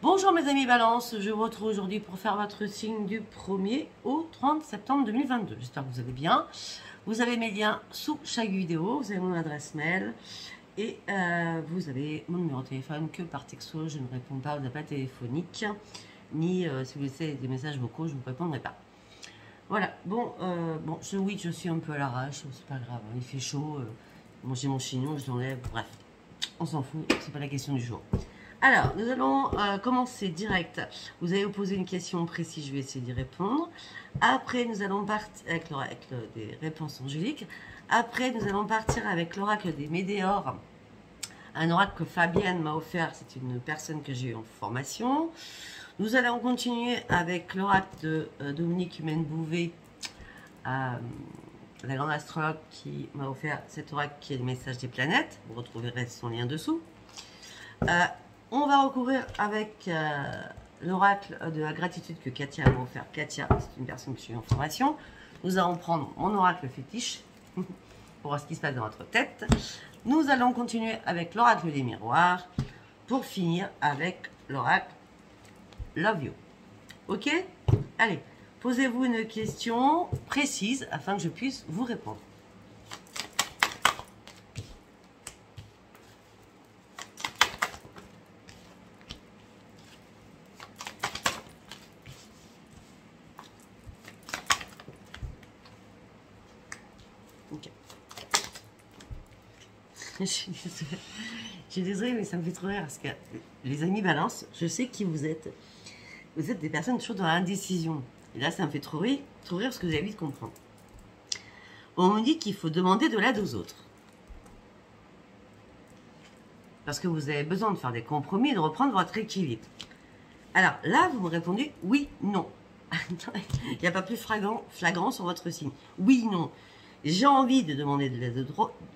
Bonjour mes amis Balance, je vous retrouve aujourd'hui pour faire votre signe du 1er au 30 septembre 2022. J'espère que vous allez bien. Vous avez mes liens sous chaque vidéo, vous avez mon adresse mail et vous avez mon numéro de téléphone que par texto, je ne réponds pas aux appels téléphoniques, ni si vous laissez des messages vocaux, je ne vous répondrai pas. Voilà, oui, je suis un peu à l'arrache, c'est pas grave, il fait chaud, j'ai mon chignon, je l'enlève, bref, on s'en fout, c'est pas la question du jour. Alors, nous allons commencer direct. Vous avez posé une question précise, je vais essayer d'y répondre. Après, nous allons partir avec l'oracle des réponses angéliques. Après, nous allons partir avec l'oracle des météores. Un oracle que Fabienne m'a offert, c'est une personne que j'ai eu en formation. Nous allons continuer avec l'oracle de Dominique Humaine-Bouvet, la grande astrologue qui m'a offert cet oracle qui est le message des planètes. Vous retrouverez son lien dessous. On va recourir avec l'oracle de la gratitude que Katia m'a offert. Katia, c'est une personne que je suis en formation. Nous allons prendre mon oracle fétiche pour voir ce qui se passe dans votre tête. Nous allons continuer avec l'oracle des miroirs pour finir avec l'oracle Love You. Ok? Allez, posez-vous une question précise afin que je puisse vous répondre. Ok. Je suis désolée, mais ça me fait trop rire parce que les amis Balance, je sais qui vous êtes. Vous êtes des personnes toujours dans l'indécision. Et là, ça me fait trop rire parce que vous avez vite comprendre. On me dit qu'il faut demander de l'aide aux autres. Parce que vous avez besoin de faire des compromis et de reprendre votre équilibre. Alors là, vous me répondez oui, non. Il n'y a pas plus flagrant sur votre signe. Oui, non. J'ai envie de demander de l'aide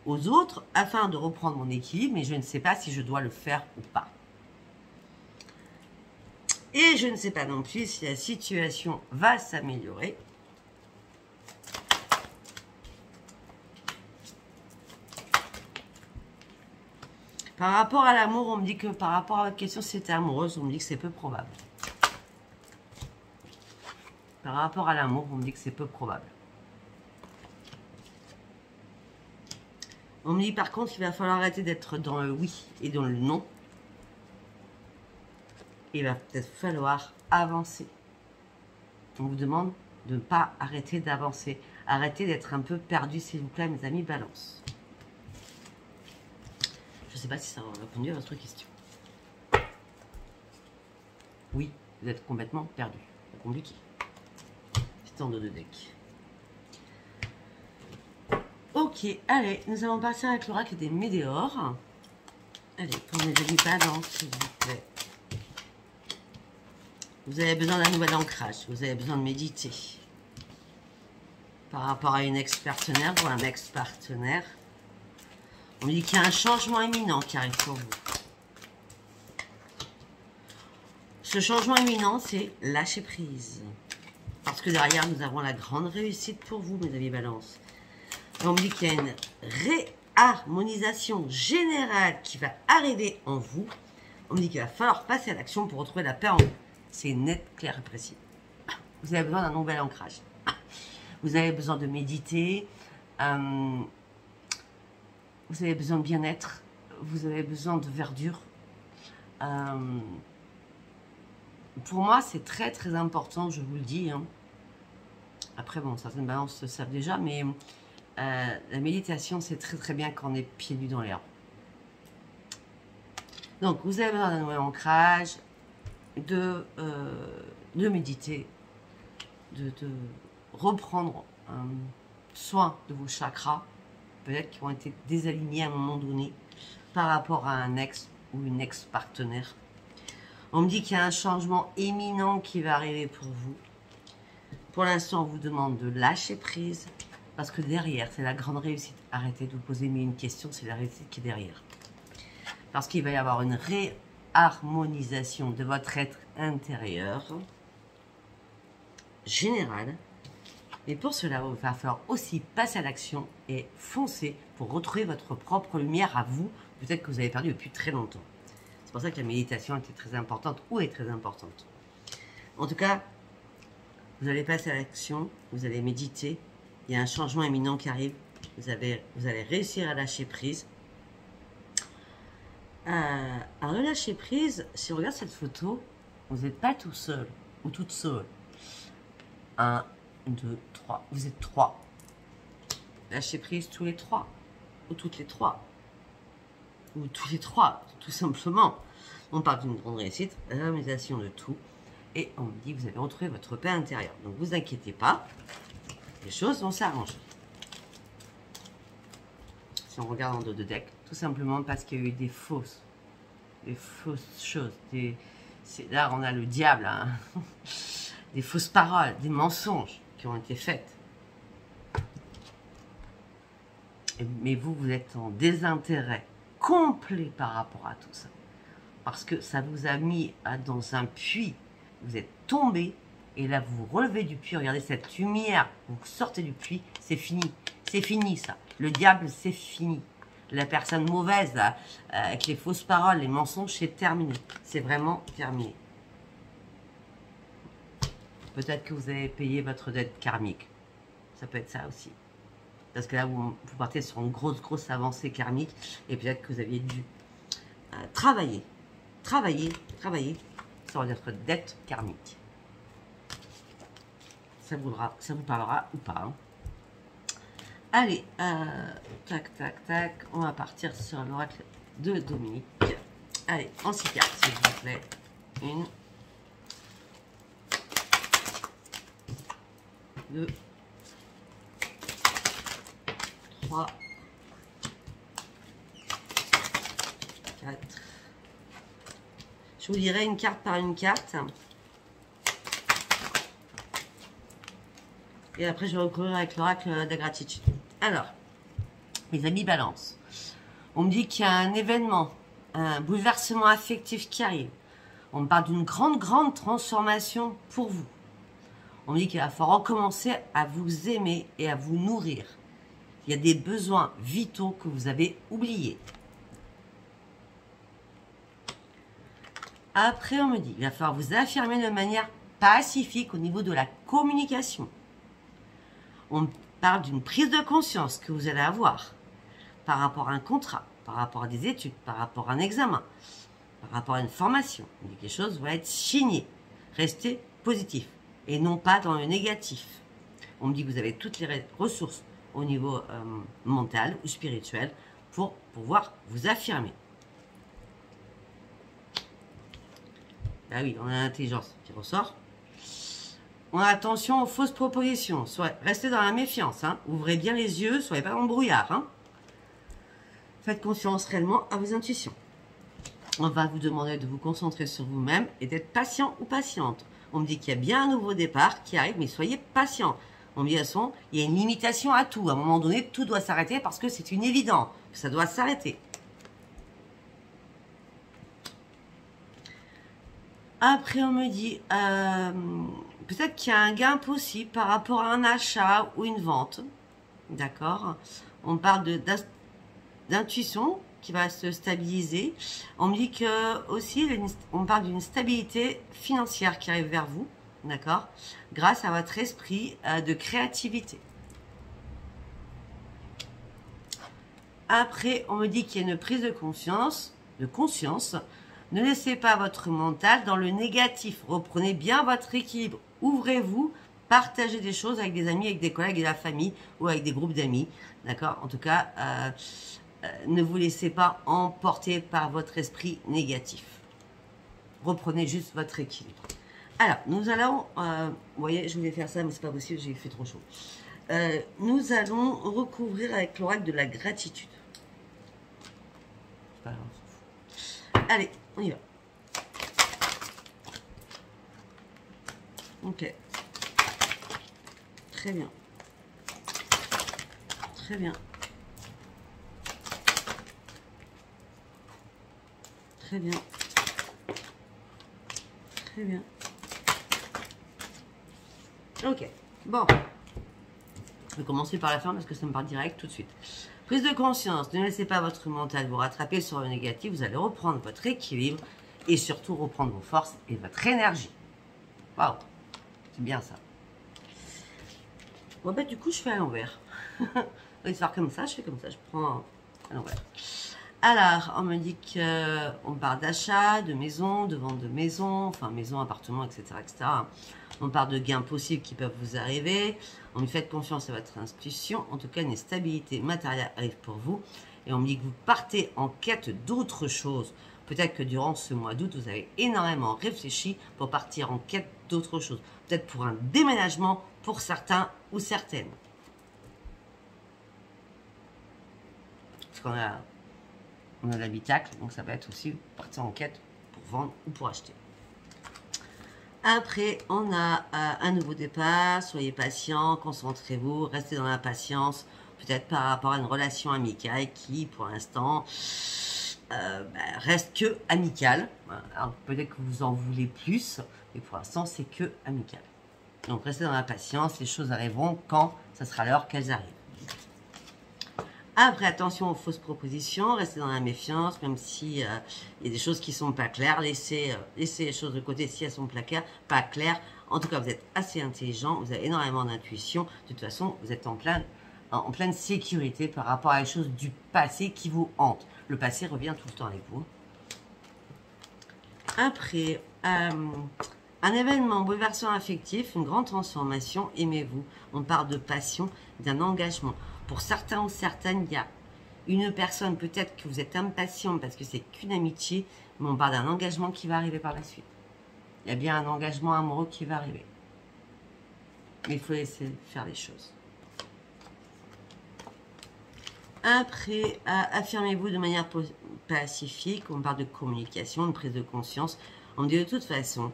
aux autres afin de reprendre mon équilibre, mais je ne sais pas si je dois le faire ou pas. Et je ne sais pas non plus si la situation va s'améliorer. Par rapport à l'amour, on me dit que par rapport à votre question, si c'était amoureuse, on me dit que c'est peu probable. Par rapport à l'amour, on me dit que c'est peu probable. On me dit par contre qu'il va falloir arrêter d'être dans le oui et dans le non. Il va peut-être falloir avancer. On vous demande de ne pas arrêter d'avancer. Arrêtez d'être un peu perdu, s'il vous plaît, mes amis Balance. Je ne sais pas si ça va répondre à votre question. Oui, vous êtes complètement perdu. C'est compliqué. C'est en deux de deck. Ok, allez, nous allons partir avec l'oracle des météores. Allez, pour mes amis Balance, s'il vous plaît. Vous avez besoin d'un nouvel ancrage, vous avez besoin de méditer. Par rapport à une ex-partenaire ou un ex-partenaire, on dit qu'il y a un changement imminent qui arrive pour vous. Ce changement imminent, c'est lâcher prise. Parce que derrière, nous avons la grande réussite pour vous, mes amis Balance. On me dit qu'il y a une réharmonisation générale qui va arriver en vous. On me dit qu'il va falloir passer à l'action pour retrouver la paix en vous. C'est net, clair et précis. Vous avez besoin d'un nouvel ancrage. Vous avez besoin de méditer. Vous avez besoin de bien-être. Vous avez besoin de verdure. Pour moi, c'est très très important, je vous le dis. Hein. Après, bon, certaines balances le savent déjà, mais la méditation, c'est très très bien quand on est pieds nus dans l'air. Donc, vous avez besoin d'un nouvel ancrage, de méditer, de reprendre soin de vos chakras, peut-être qui ont été désalignés à un moment donné par rapport à un ex ou une ex-partenaire. On me dit qu'il y a un changement éminent qui va arriver pour vous. Pour l'instant, on vous demande de lâcher prise, parce que derrière, c'est la grande réussite. Arrêtez de vous poser une question, c'est la réussite qui est derrière. Parce qu'il va y avoir une réharmonisation de votre être intérieur général. Mais pour cela, il va falloir aussi passer à l'action et foncer pour retrouver votre propre lumière à vous, peut-être que vous avez perdu depuis très longtemps. C'est pour ça que la méditation était très importante ou est très importante. En tout cas, vous allez passer à l'action, vous allez méditer. Il y a un changement imminent qui arrive. Vous allez réussir à lâcher prise. À relâcher prise, si on regarde cette photo, vous n'êtes pas tout seul ou toute seule. 1, 2, 3. Vous êtes 3. Lâchez prise tous les 3. Ou toutes les 3. Ou tous les 3, tout simplement. On parle d'une grande réussite, la réalisation de tout. Et on me dit que vous avez retrouvé votre paix intérieure. Donc vous inquiétez pas, les choses vont s'arranger. Si on regarde en dos de deck, tout simplement parce qu'il y a eu des fausses choses. Là, on a le diable, hein. Des fausses paroles, des mensonges qui ont été faites. Mais vous êtes en désintérêt complet par rapport à tout ça. Parce que ça vous a mis dans un puits. Vous êtes tombé et là vous vous relevez du puits. Regardez cette lumière, vous sortez du puits, c'est fini. C'est fini ça. Le diable, c'est fini. La personne mauvaise, là, avec les fausses paroles, les mensonges, c'est terminé. C'est vraiment terminé. Peut-être que vous avez payé votre dette karmique. Ça peut être ça aussi. Parce que là, vous partez sur une grosse avancée karmique. Et peut-être que vous aviez dû travailler sur votre dette karmique. Ça vous parlera ou pas. Hein. Allez, tac. On va partir sur l'oracle de Dominique. Allez, en 6 cartes, s'il vous plaît. 1, 2, 3, 4. Je vous dirai une carte par une carte. Et après, je vais recourir avec l'oracle de la gratitude. Alors, mes amis Balance, on me dit qu'il y a un événement, un bouleversement affectif qui arrive. On me parle d'une grande transformation pour vous. On me dit qu'il va falloir recommencer à vous aimer et à vous nourrir. Il y a des besoins vitaux que vous avez oubliés. Après, on me dit qu'il va falloir vous affirmer de manière pacifique au niveau de la communication. On parle d'une prise de conscience que vous allez avoir par rapport à un contrat, par rapport à des études, par rapport à un examen, par rapport à une formation. On dit que les choses vont être signées. Restez positif et non pas dans le négatif. On me dit que vous avez toutes les ressources au niveau mental ou spirituel pour pouvoir vous affirmer. Ah oui, on a l'intelligence qui ressort. On a attention aux fausses propositions. Restez dans la méfiance. Hein. Ouvrez bien les yeux, soyez pas dans le brouillard. Hein. Faites confiance réellement à vos intuitions. On va vous demander de vous concentrer sur vous-même et d'être patient ou patiente. On me dit qu'il y a bien un nouveau départ qui arrive, mais soyez patient. On me dit, de toute façon, il y a une limitation à tout. À un moment donné, tout doit s'arrêter parce que c'est une évidence. Ça doit s'arrêter. Après, on me dit, peut-être qu'il y a un gain possible par rapport à un achat ou une vente. D'accord. On parle d'intuition qui va se stabiliser. On me dit que aussi, on parle d'une stabilité financière qui arrive vers vous. D'accord. Grâce à votre esprit de créativité. Après, on me dit qu'il y a une prise de conscience. Ne laissez pas votre mental dans le négatif. Reprenez bien votre équilibre. Ouvrez-vous, partagez des choses avec des amis, avec des collègues et la famille ou avec des groupes d'amis. D'accord. En tout cas, ne vous laissez pas emporter par votre esprit négatif. Reprenez juste votre équilibre. Alors, nous allons... vous voyez, je voulais faire ça, mais c'est pas possible, j'ai fait trop chaud. Nous allons recouvrir avec l'oracle de la gratitude. Allez, on y va. Ok. Très bien. Très bien. Très bien. Très bien. Ok. Bon. Je vais commencer par la fin parce que ça me part direct tout de suite. Prise de conscience, ne laissez pas votre mental vous rattraper sur le négatif, vous allez reprendre votre équilibre et surtout reprendre vos forces et votre énergie. Waouh, c'est bien ça. Bon, bah, du coup, je fais à l'envers. On va faire comme ça, je fais comme ça, je prends à l'envers. Alors, on me dit qu'on parle d'achat, de maison, de vente de maison, enfin maison, appartement, etc., etc. On parle de gains possibles qui peuvent vous arriver. On me fait confiance à votre intuition. En tout cas, une stabilité matérielle arrive pour vous. Et on me dit que vous partez en quête d'autre chose. Peut-être que durant ce mois d'août, vous avez énormément réfléchi pour partir en quête d'autre chose. Peut-être pour un déménagement pour certains ou certaines. Parce qu'on a... On a l'habitacle, donc ça va être aussi partir en quête pour vendre ou pour acheter. Après, on a un nouveau départ. Soyez patient, concentrez-vous, restez dans la patience. Peut-être par rapport à une relation amicale qui, pour l'instant, reste que amicale. Alors peut-être que vous en voulez plus, mais pour l'instant, c'est que amical. Donc restez dans la patience, les choses arriveront quand ça sera l'heure qu'elles arrivent. Après, attention aux fausses propositions, restez dans la méfiance, même si il y a des choses qui sont pas claires, laissez les choses de côté si elles sont pas claires. En tout cas, vous êtes assez intelligent, vous avez énormément d'intuition. De toute façon, vous êtes en pleine sécurité par rapport à les choses du passé qui vous hantent. Le passé revient tout le temps avec vous. Après, un événement bouleversant affectif, une grande transformation, aimez-vous. On parle de passion, d'un engagement. Pour certains ou certaines, il y a une personne, peut-être que vous êtes impatient parce que c'est qu'une amitié, mais on parle d'un engagement qui va arriver par la suite. Il y a bien un engagement amoureux qui va arriver. Mais il faut laisser faire les choses. Après, affirmez-vous de manière pacifique. On parle de communication, de prise de conscience. On dit de toute façon,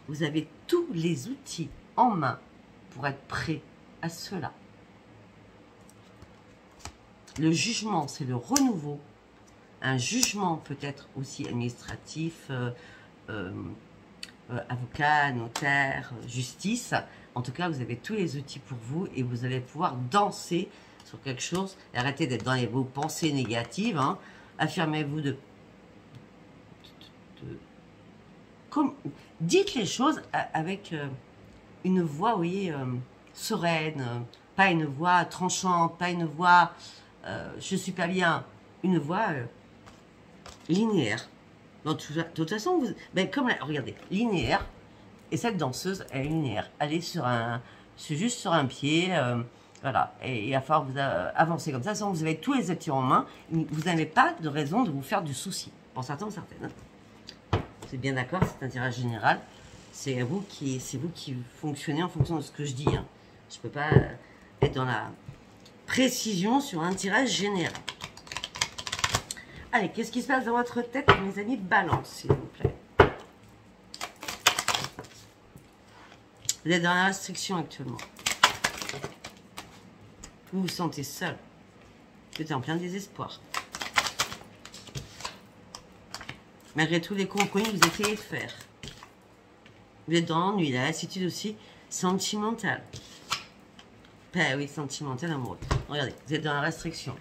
vous avez tous les outils en main pour être prêt à cela. Le jugement, c'est le renouveau. Un jugement peut-être aussi administratif, avocat, notaire, justice. En tout cas, vous avez tous les outils pour vous et vous allez pouvoir danser sur quelque chose. Et arrêtez d'être dans vos pensées négatives. Hein. Affirmez-vous dites les choses avec une voix, vous voyez, sereine, pas une voix tranchante, pas une voix je suis pas bien, une voix linéaire. Donc, de toute façon, vous, regardez, linéaire, et cette danseuse, elle est linéaire. Elle est juste sur un pied, voilà, et il va falloir vous avancer comme ça, sinon vous avez tous les outils en main, vous n'avez pas de raison de vous faire du souci, pour certains ou certaines. C'est bien d'accord, c'est un tirage général, c'est vous qui fonctionnez en fonction de ce que je dis. Hein. Je ne peux pas être dans la précision sur un tirage général. Allez, qu'est-ce qui se passe dans votre tête, mes amis Balance, s'il vous plaît. Vous êtes dans la restriction actuellement. Vous vous sentez seul. Vous êtes en plein désespoir. Malgré tous les compromis que vous essayez de faire. Vous êtes dans l'ennui, la lassitude aussi sentimentale. Ben oui, sentimentale, amoureux. Regardez, vous êtes dans la restriction.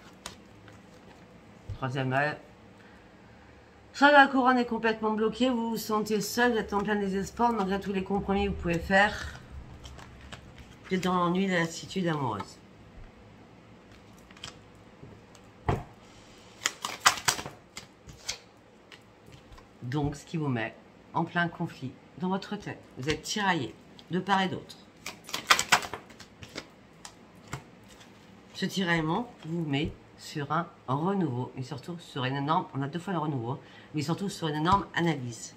Troisième œil. Soit la couronne est complètement bloquée, vous vous sentez seul, vous êtes en plein désespoir, malgré tous les compromis que vous pouvez faire. Vous êtes dans l'ennui, la lassitude amoureuse. Donc, ce qui vous met en plein conflit dans votre tête. Vous êtes tiraillé de part et d'autre. Ce tiraillement vous met sur un renouveau, et surtout sur une énorme, on a deux fois le renouveau, mais surtout sur une énorme analyse.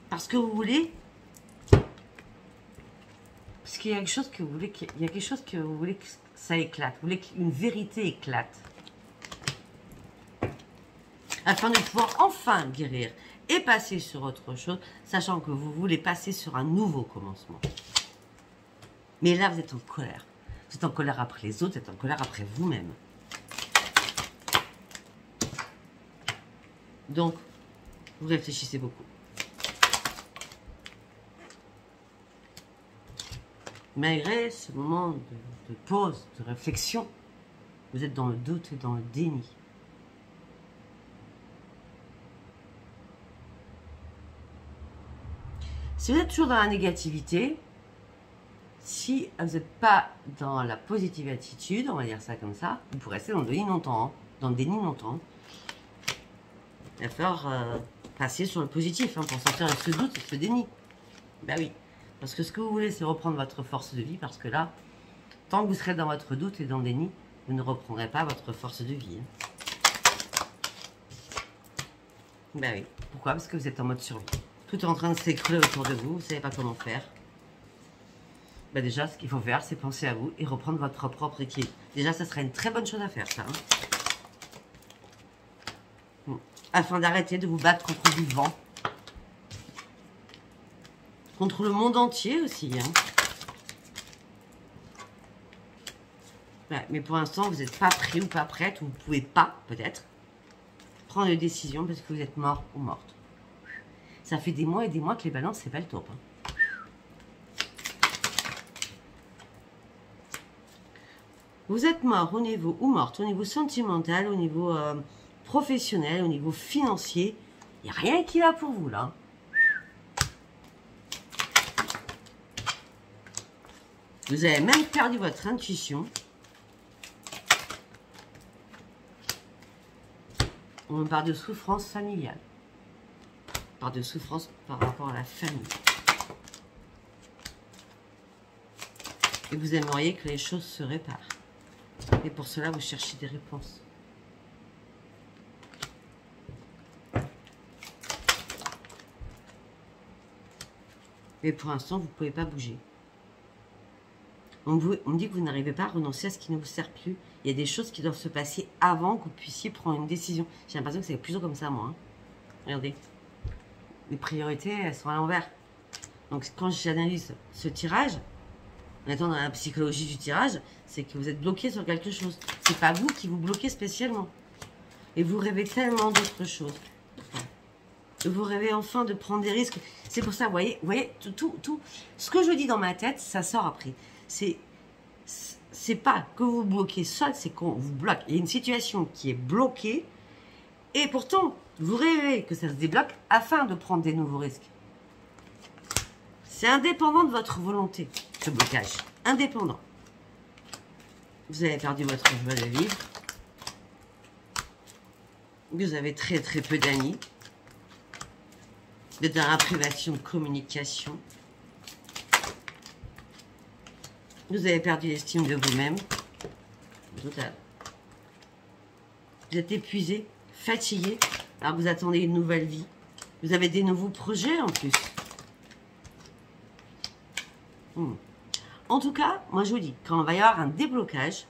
Parce que vous voulez, parce qu'il y a quelque chose que vous voulez, il y a quelque chose que vous voulez que ça éclate, vous voulez qu'une vérité éclate. Afin de pouvoir enfin guérir et passer sur autre chose, sachant que vous voulez passer sur un nouveau commencement. Mais là, vous êtes en colère. Vous êtes en colère après les autres, vous êtes en colère après vous-même. Donc, vous réfléchissez beaucoup. Malgré ce moment de pause, de réflexion, vous êtes dans le doute et dans le déni. Si vous êtes toujours dans la négativité, si vous n'êtes pas dans la positive attitude, on va dire ça comme ça, vous pourrez rester dans le déni longtemps. Dans le déni longtemps. Il va falloir passer sur le positif pour sortir de ce doute et de ce déni. Ben oui. Parce que ce que vous voulez, c'est reprendre votre force de vie. Parce que là, tant que vous serez dans votre doute et dans le déni, vous ne reprendrez pas votre force de vie. Ben oui. Pourquoi? Parce que vous êtes en mode survie. Tout est en train de s'écrouler autour de vous. Vous ne savez pas comment faire. Ben déjà, ce qu'il faut faire, c'est penser à vous et reprendre votre propre équilibre. Déjà, ça serait une très bonne chose à faire, ça. Afin d'arrêter de vous battre contre du vent. Contre le monde entier aussi. Ouais, mais pour l'instant, vous n'êtes pas prêt ou pas prête, ou vous ne pouvez pas, peut-être, prendre une décision parce que vous êtes mort ou morte. Ça fait des mois et des mois que les balances, c'est pas le top. Vous êtes mort au niveau, ou morte au niveau sentimental, au niveau professionnel, au niveau financier. Il n'y a rien qui va pour vous, là. Vous avez même perdu votre intuition. On parle de souffrance familiale. On parle de souffrance par rapport à la famille. Et vous aimeriez que les choses se réparent. Et pour cela, vous cherchez des réponses. Mais pour l'instant, vous ne pouvez pas bouger. On me dit que vous n'arrivez pas à renoncer à ce qui ne vous sert plus. Il y a des choses qui doivent se passer avant que vous puissiez prendre une décision. J'ai l'impression que c'est plutôt comme ça, moi. Regardez. Les priorités, elles sont à l'envers. Donc, quand j'analyse ce tirage, en étant dans la psychologie du tirage, c'est que vous êtes bloqué sur quelque chose. C'est pas vous qui vous bloquez spécialement. Et vous rêvez tellement d'autres choses. Vous rêvez enfin de prendre des risques. C'est pour ça, vous voyez tout. Ce que je dis dans ma tête, ça sort après. C'est pas que vous bloquez seul, c'est qu'on vous bloque. Il y a une situation qui est bloquée. Et pourtant, vous rêvez que ça se débloque afin de prendre des nouveaux risques. C'est indépendant de votre volonté, ce blocage. Indépendant. Vous avez perdu votre joie de vivre. Vous avez très peu d'amis. Vous êtes dans la privation de communication. Vous avez perdu l'estime de vous-même. Total. Vous êtes épuisé, fatigué. Alors vous attendez une nouvelle vie. Vous avez des nouveaux projets en plus. En tout cas, moi je vous dis, quand il va y avoir un déblocage,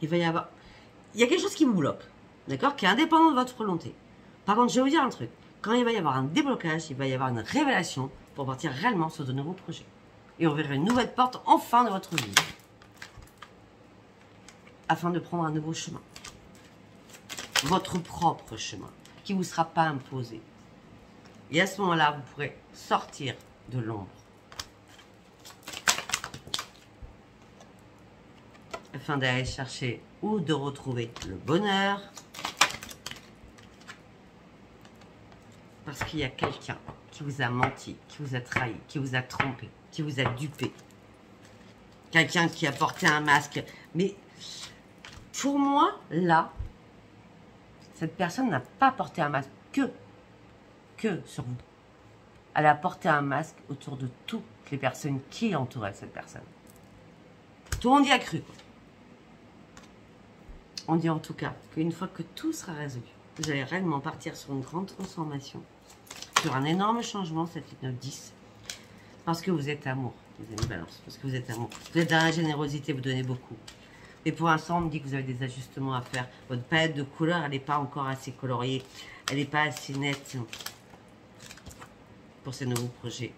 il y a quelque chose qui vous bloque, d'accord, qui est indépendant de votre volonté. Par contre, je vais vous dire un truc. Quand il va y avoir un déblocage, il va y avoir une révélation pour partir réellement sur de nouveaux projets. Et ouvrir une nouvelle porte enfin de votre vie. Afin de prendre un nouveau chemin. Votre propre chemin. Qui ne vous sera pas imposé. Et à ce moment-là, vous pourrez sortir de l'ombre. Afin d'aller chercher ou de retrouver le bonheur. Parce qu'il y a quelqu'un qui vous a menti, qui vous a trahi, qui vous a trompé, qui vous a dupé. Quelqu'un qui a porté un masque. Mais pour moi, là, cette personne n'a pas porté un masque que sur vous. Elle a porté un masque autour de toutes les personnes qui entouraient cette personne. Tout le monde y a cru. On dit en tout cas qu'une fois que tout sera résolu, vous allez réellement partir sur une grande transformation, sur un énorme changement, 7, 8, 9, 10, parce que vous êtes amour, vous avez une balance, parce que vous êtes amour. Vous êtes dans la générosité, vous donnez beaucoup. Et pour l'instant, on me dit que vous avez des ajustements à faire. Votre palette de couleurs, elle n'est pas encore assez coloriée, elle n'est pas assez nette pour ces nouveaux projets.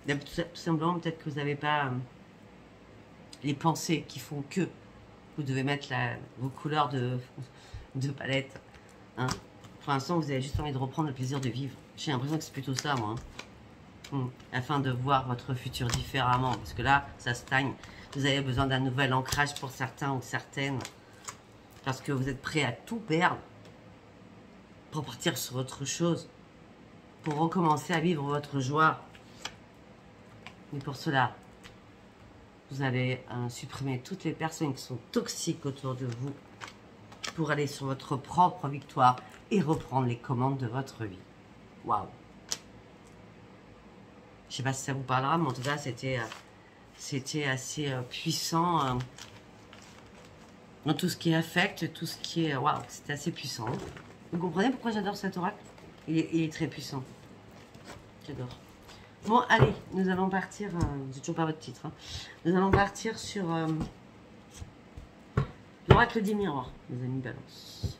Tout simplement, peut-être que vous n'avez pas les pensées qui font que vous devez mettre vos couleurs de palette. Hein. Pour l'instant, vous avez juste envie de reprendre le plaisir de vivre. J'ai l'impression que c'est plutôt ça, moi. afin de voir votre futur différemment. Parce que là, ça stagne. Vous avez besoin d'un nouvel ancrage pour certains ou certaines. Parce que vous êtes prêt à tout perdre pour partir sur autre chose. Pour recommencer à vivre votre joie. Mais pour cela, vous allez supprimer toutes les personnes qui sont toxiques autour de vous pour aller sur votre propre victoire et reprendre les commandes de votre vie. Waouh! Je ne sais pas si ça vous parlera, mais en tout cas, c'était assez puissant dans tout ce qui affecte, tout ce qui est... Waouh, c'était assez puissant. Vous comprenez pourquoi j'adore cet oracle? Il est très puissant. J'adore. Bon, allez, nous allons partir... j'ai toujours pas votre titre. Hein. Nous allons partir sur l'oracle des miroirs, mes amis Balance.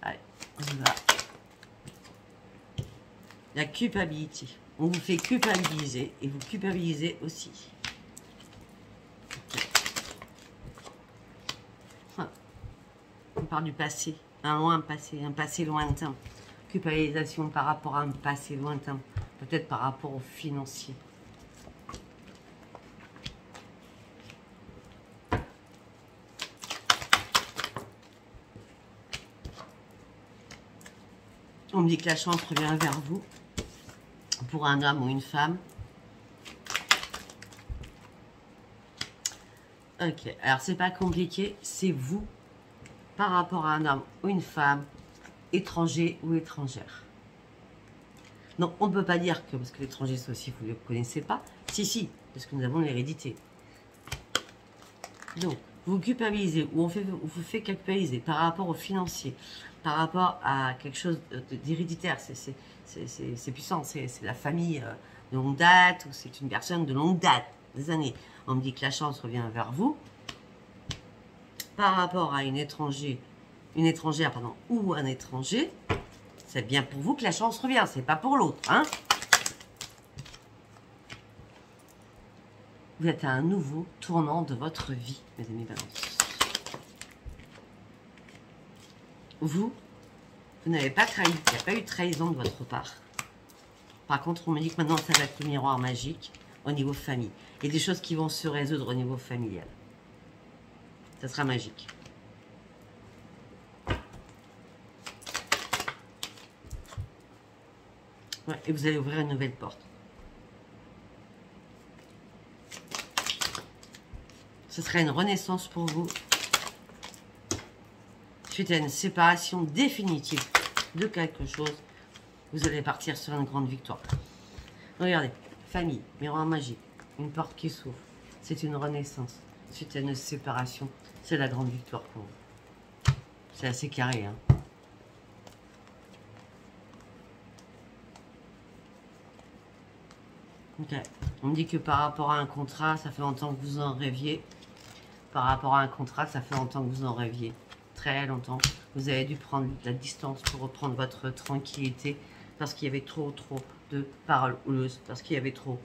Allez, on y va. La culpabilité. On vous fait culpabiliser et vous culpabilisez aussi. On parle du passé, un passé lointain. Culpabilisation par rapport à un passé lointain, peut-être par rapport au financier. On me dit que la chance revient vers vous, pour un homme ou une femme. Ok, alors c'est pas compliqué, c'est vous par rapport à un homme ou une femme, étranger ou étrangère. Non, on ne peut pas dire que, parce que l'étranger, c'est aussi, vous ne le connaissez pas. Si, parce que nous avons l'hérédité. Donc, vous culpabilisez, ou on vous fait culpabiliser par rapport au financier, par rapport à quelque chose d'héréditaire. C'est puissant, c'est la famille de longue date, ou c'est une personne de longue date, des années. On me dit que la chance revient vers vous. Par rapport à une étrangère, pardon, ou un étranger, c'est bien pour vous que la chance revient, c'est pas pour l'autre, hein. Vous êtes à un nouveau tournant de votre vie, mes amis Balance. Vous n'avez pas trahi, il n'y a pas eu de trahison de votre part. Par contre, on me dit que maintenant, ça va être le miroir magique au niveau famille. Il y a des choses qui vont se résoudre au niveau familial. Ça sera magique. Ouais, et vous allez ouvrir une nouvelle porte. Ce sera une renaissance pour vous. Suite à une séparation définitive de quelque chose, vous allez partir sur une grande victoire. Regardez, famille, miroir magique, une porte qui s'ouvre. C'est une renaissance. Suite à une séparation, c'est la grande victoire pour vous. C'est assez carré, hein. Ok. On me dit que par rapport à un contrat, ça fait longtemps que vous en rêviez. Par rapport à un contrat, ça fait longtemps que vous en rêviez. Très longtemps. Vous avez dû prendre de la distance pour reprendre votre tranquillité parce qu'il y avait trop de paroles houleuses, parce qu'il y avait trop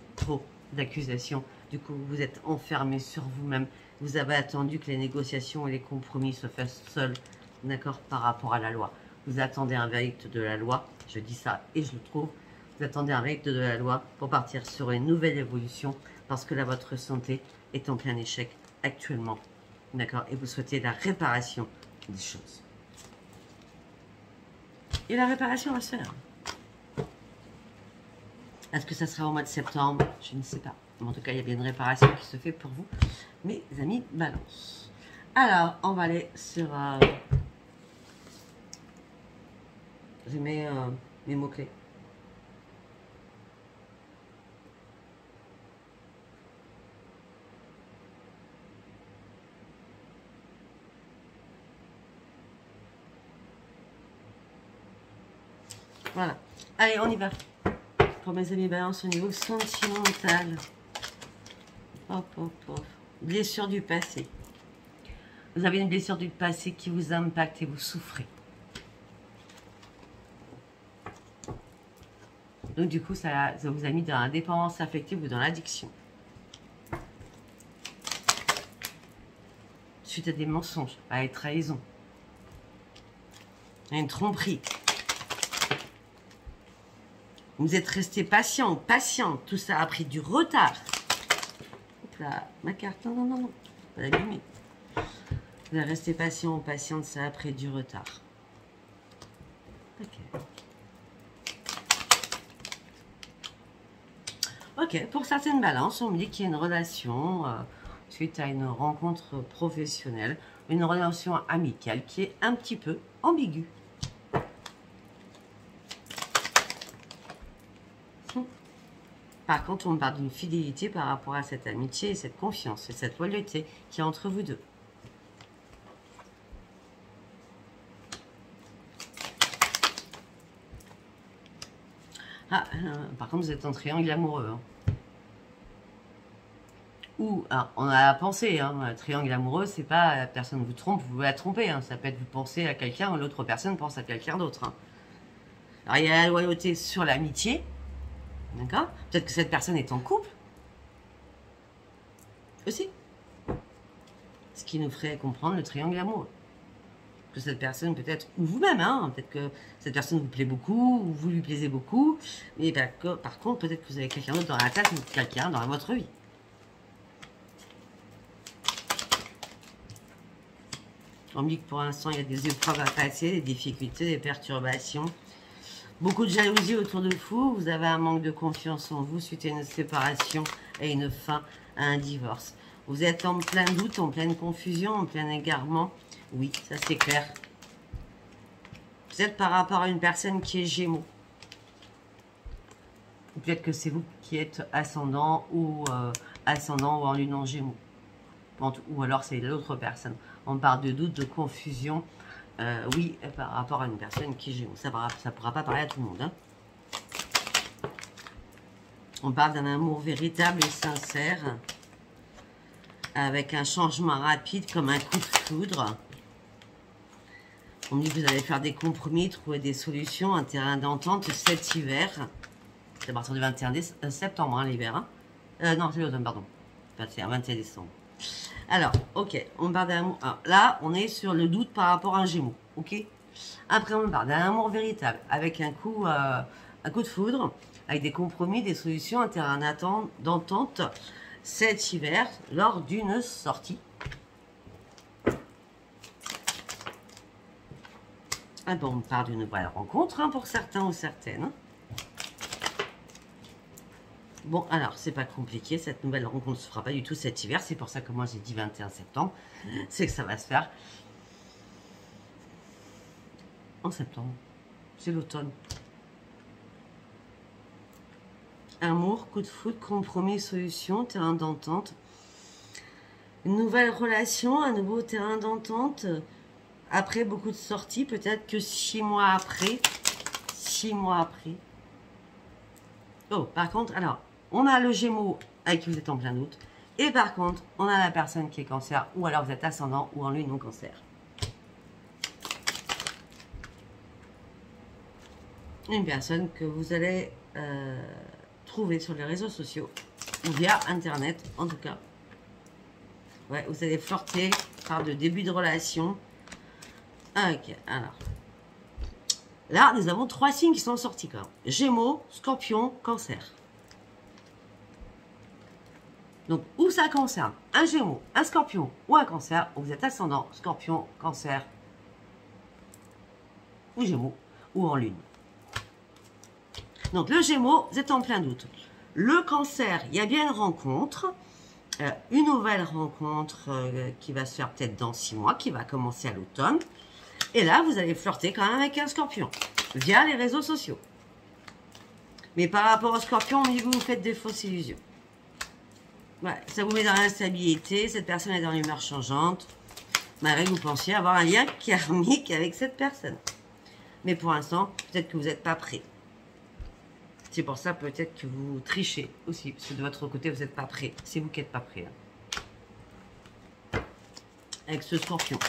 d'accusations. Du coup, vous êtes enfermé sur vous-même. Vous avez attendu que les négociations et les compromis se fassent seuls, d'accord, par rapport à la loi. Vous attendez un verdict de la loi, je dis ça et je le trouve. Vous attendez un verdict de la loi pour partir sur une nouvelle évolution parce que là, votre santé est en plein échec actuellement, d'accord, et vous souhaitez la réparation des choses. Et la réparation va se faire. Est-ce que ça sera au mois de septembre? Je ne sais pas. Mais en tout cas, il y a bien une réparation qui se fait pour vous, mes amis Balance. Alors, on va aller sur... je mets mes mots-clés. Voilà. Allez, on y va. Pour mes amis Balance au niveau sentimental. Hop, hop, hop. Blessure du passé. Vous avez une blessure du passé qui vous impacte et vous souffrez. Donc du coup, ça vous a mis dans la dépendance affective ou dans l'addiction. Suite à des mensonges, à des trahisons. une tromperie. Vous êtes resté patient ou patiente. Tout ça a pris du retard. Hop là, ma carte. Non, non, non, non. Pas l'abîmer. Vous êtes resté patient ou patiente. Ça a pris du retard. Ok. Ok, pour certaines balances, on me dit qu'il y a une relation suite à une rencontre professionnelle, une relation amicale qui est un petit peu ambiguë. Par contre, on me parle d'une fidélité par rapport à cette amitié et cette confiance et cette loyauté qui est entre vous deux. Ah, par contre, vous êtes en triangle amoureux. Hein. Ou, alors, on a pensé, hein, un triangle amoureux, c'est pas la personne vous trompe, vous la trompez. Hein, ça peut être vous pensez à quelqu'un ou l'autre personne pense à quelqu'un d'autre. Hein. Alors, il y a la loyauté sur l'amitié. D'accord? Peut-être que cette personne est en couple. Aussi. Ce qui nous ferait comprendre le triangle amoureux. Que cette personne peut-être, ou vous-même, hein, peut-être que cette personne vous plaît beaucoup, ou vous lui plaisez beaucoup, mais par contre, peut-être que vous avez quelqu'un d'autre dans la tête, ou quelqu'un dans votre vie. On me dit que pour l'instant, il y a des épreuves à passer, des difficultés, des perturbations. Beaucoup de jalousie autour de vous. Vous avez un manque de confiance en vous suite à une séparation et une fin à un divorce. Vous êtes en plein doute, en pleine confusion, en plein égarement. Oui, ça c'est clair. Vous êtes par rapport à une personne qui est Gémeaux. Ou peut-être que c'est vous qui êtes ascendant ou en lune en Gémeaux. Ou alors c'est l'autre personne. On parle de doute, de confusion. Oui, par rapport à une personne qui est Gémeaux. Ça ne pourra pas parler à tout le monde. Hein. On parle d'un amour véritable et sincère. Avec un changement rapide comme un coup de foudre. On me dit que vous allez faire des compromis, trouver des solutions, un terrain d'entente cet hiver. C'est à partir du 21 septembre, hein, l'hiver. Hein. Non, c'est l'automne, pardon. C'est le 21 décembre. Alors, ok, on parle d'un amour. Alors, là, on est sur le doute par rapport à un Gémeaux, ok. Après, on parle d'un amour véritable, avec un coup de foudre, avec des compromis, des solutions, un terrain d'entente cet hiver, lors d'une sortie. Ah bon, on parle d'une nouvelle rencontre, hein, pour certains ou certaines. Bon, alors, c'est pas compliqué, cette nouvelle rencontre ne se fera pas du tout cet hiver, c'est pour ça que moi j'ai dit 21 septembre, c'est que ça va se faire en septembre, c'est l'automne. Amour, coup de foudre, compromis, solution, terrain d'entente. Une nouvelle relation, un nouveau terrain d'entente. Après beaucoup de sorties, peut-être que 6 mois après. 6 mois après. Oh, par contre, alors, on a le Gémeaux avec qui vous êtes en plein doute. Et par contre, on a la personne qui est cancer, ou alors vous êtes ascendant ou en lune non cancer. Une personne que vous allez trouver sur les réseaux sociaux, ou via Internet, en tout cas. Ouais, vous allez flirter par de début de relation. Ok, alors. Là, nous avons 3 signes qui sont sortis quand même. Gémeaux, Scorpion, Cancer. Donc, où ça concerne un Gémeaux, un Scorpion ou un Cancer, où vous êtes ascendant, Scorpion, Cancer, ou Gémeaux, ou en lune. Donc, le Gémeaux, vous êtes en plein doute. Le Cancer, il y a bien une rencontre. Une nouvelle rencontre qui va se faire peut-être dans 6 mois, qui va commencer à l'automne. Et là, vous allez flirter quand même avec un Scorpion, via les réseaux sociaux. Mais par rapport au Scorpion, on dit que vous faites des fausses illusions. Ouais, ça vous met dans l'instabilité, cette personne est dans l'humeur changeante. Malgré que vous pensiez avoir un lien karmique avec cette personne. Mais pour l'instant, peut-être que vous n'êtes pas prêt. C'est pour ça peut-être que vous trichez aussi, parce que de votre côté, vous n'êtes pas prêt. C'est vous qui n'êtes pas prêt. Hein. Avec ce Scorpion.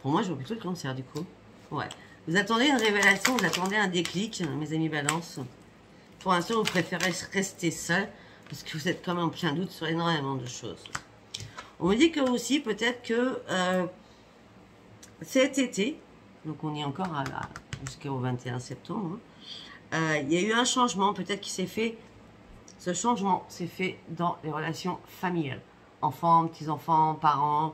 Pour moi, je vois plutôt le Cancer, du coup. Ouais. Vous attendez une révélation, vous attendez un déclic, mes amis Balance. Pour l'instant, vous préférez rester seul, parce que vous êtes quand même en plein doute sur énormément de choses. On me dit que aussi, peut-être que cet été, Donc on est encore jusqu'au 21 septembre. Il y a eu un changement, peut-être qui s'est fait. Ce changement s'est fait dans les relations familiales. Enfants, petits-enfants, parents.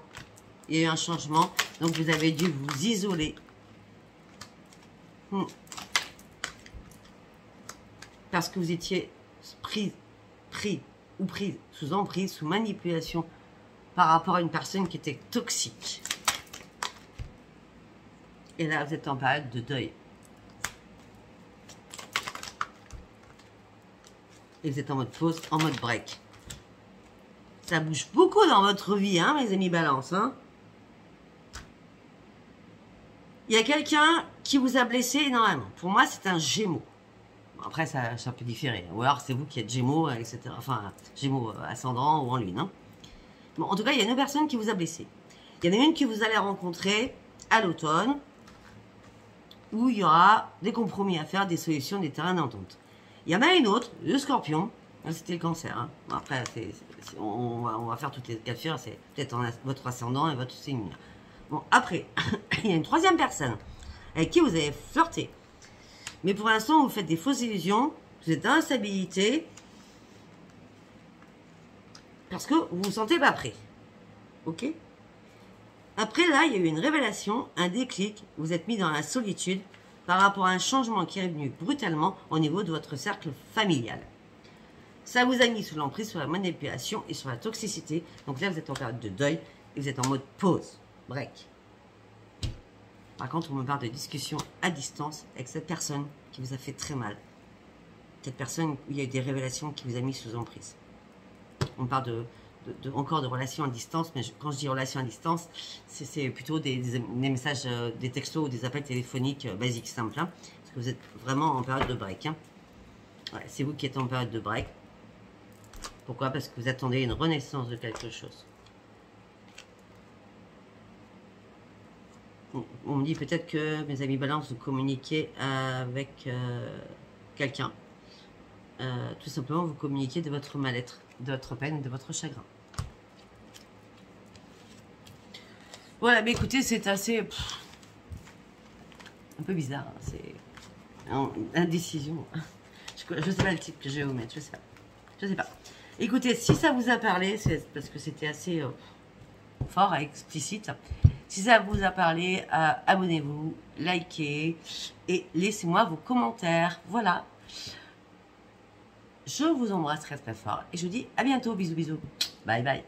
Il y a eu un changement. Donc vous avez dû vous isoler. Parce que vous étiez pris sous emprise, sous manipulation par rapport à une personne qui était toxique. Et là, vous êtes en période de deuil. Et vous êtes en mode pause, en mode break. Ça bouge beaucoup dans votre vie, hein, mes amis balance. Hein. Il y a quelqu'un qui vous a blessé énormément. Pour moi, c'est un Gémeaux. Bon, après, ça peut différer. Ou alors, c'est vous qui êtes Gémeaux, etc. Enfin, Gémeaux ascendant ou en lune. Hein. Bon, en tout cas, il y a une personne qui vous a blessé. Il y en a une que vous allez rencontrer à l'automne, où il y aura des compromis à faire, des solutions, des terrains d'entente. Il y en a une autre, le Scorpion. C'était le Cancer. Hein. Bon, après, on va faire toutes les cas de figure. C'est peut-être votre ascendant et votre signe. Bon, après, il y a une troisième personne avec qui vous avez flirté. Mais pour l'instant, vous faites des fausses illusions. Vous êtes dans l'instabilité. Parce que vous vous sentez pas prêt. Ok? Après, là, il y a eu une révélation, un déclic. Vous êtes mis dans la solitude par rapport à un changement qui est venu brutalement au niveau de votre cercle familial. Ça vous a mis sous l'emprise, sur la manipulation et sur la toxicité. Donc là, vous êtes en période de deuil et vous êtes en mode pause, break. Par contre, on me parle de discussion à distance avec cette personne qui vous a fait très mal. Cette personne où il y a eu des révélations qui vous a mis sous emprise. On parle encore de relations à distance, mais quand je dis relations à distance, c'est plutôt des messages, des textos ou des appels téléphoniques basiques, simples. Hein, parce que vous êtes vraiment en période de break. Hein. Ouais, c'est vous qui êtes en période de break. Pourquoi? Parce que vous attendez une renaissance de quelque chose. On me dit peut-être que mes amis balance, vous communiquez avec quelqu'un. Tout simplement, vous communiquez de votre mal-être, de votre peine, de votre chagrin. Voilà, mais écoutez, c'est assez... un peu bizarre. Hein, c'est... indécision. Je sais pas le type que je vais vous mettre, je sais pas. Je sais pas. Écoutez, si ça vous a parlé, c'est parce que c'était assez fort et explicite. Si ça vous a parlé, abonnez-vous, likez et laissez-moi vos commentaires. Voilà. Je vous embrasse très très fort et je vous dis à bientôt. Bisous bisous. Bye bye.